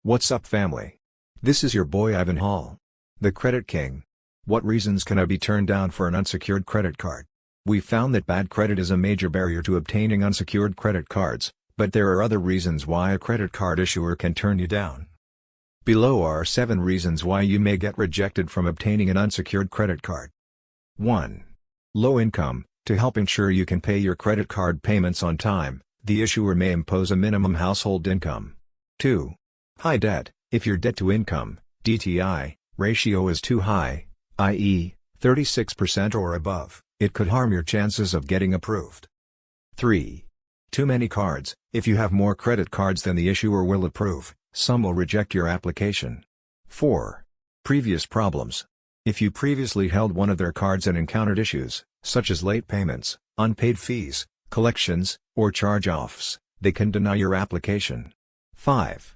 What's up, family? This is your boy Ivan Hall, the Credit King. What reasons can I be turned down for an unsecured credit card? We found that bad credit is a major barrier to obtaining unsecured credit cards, but there are other reasons why a credit card issuer can turn you down. Below are 7 reasons why you may get rejected from obtaining an unsecured credit card. 1. Low income. To help ensure you can pay your credit card payments on time, the issuer may impose a minimum household income. 2. High debt. If your debt-to-income (DTI) ratio is too high, i.e., 36% or above, it could harm your chances of getting approved. 3. Too many cards. If you have more credit cards than the issuer will approve, some will reject your application. 4. Previous problems. If you previously held one of their cards and encountered issues, such as late payments, unpaid fees, collections, or charge-offs, they can deny your application. 5.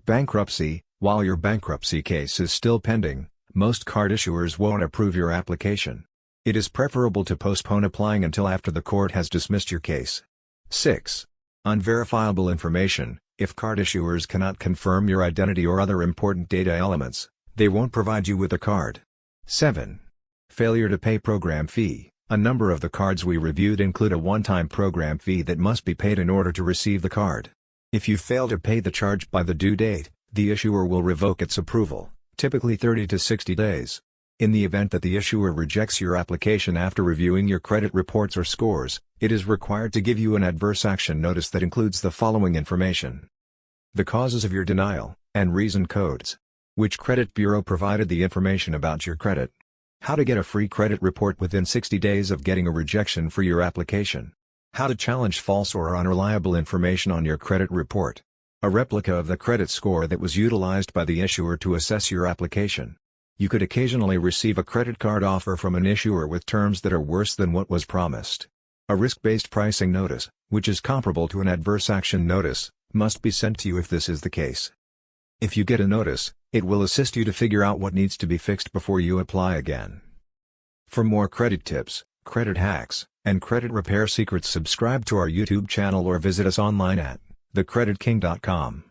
Bankruptcy. While your bankruptcy case is still pending, most card issuers won't approve your application. It is preferable to postpone applying until after the court has dismissed your case. 6. Unverifiable information. If card issuers cannot confirm your identity or other important data elements, they won't provide you with a card. 7. Failure to pay program fee. A number of the cards we reviewed include a one-time program fee that must be paid in order to receive the card. If you fail to pay the charge by the due date, the issuer will revoke its approval, typically 30 to 60 days. In the event that the issuer rejects your application after reviewing your credit reports or scores, it is required to give you an adverse action notice that includes the following information: the causes of your denial, and reason codes. Which credit bureau provided the information about your credit? How to get a free credit report within 60 days of getting a rejection for your application. How to challenge false or unreliable information on your credit report. A replica of the credit score that was utilized by the issuer to assess your application. You could occasionally receive a credit card offer from an issuer with terms that are worse than what was promised. A risk-based pricing notice, which is comparable to an adverse action notice, must be sent to you if this is the case. If you get a notice, it will assist you to figure out what needs to be fixed before you apply again. For more credit tips, credit hacks, and credit repair secrets, subscribe to our YouTube channel or visit us online at thecreditking.com.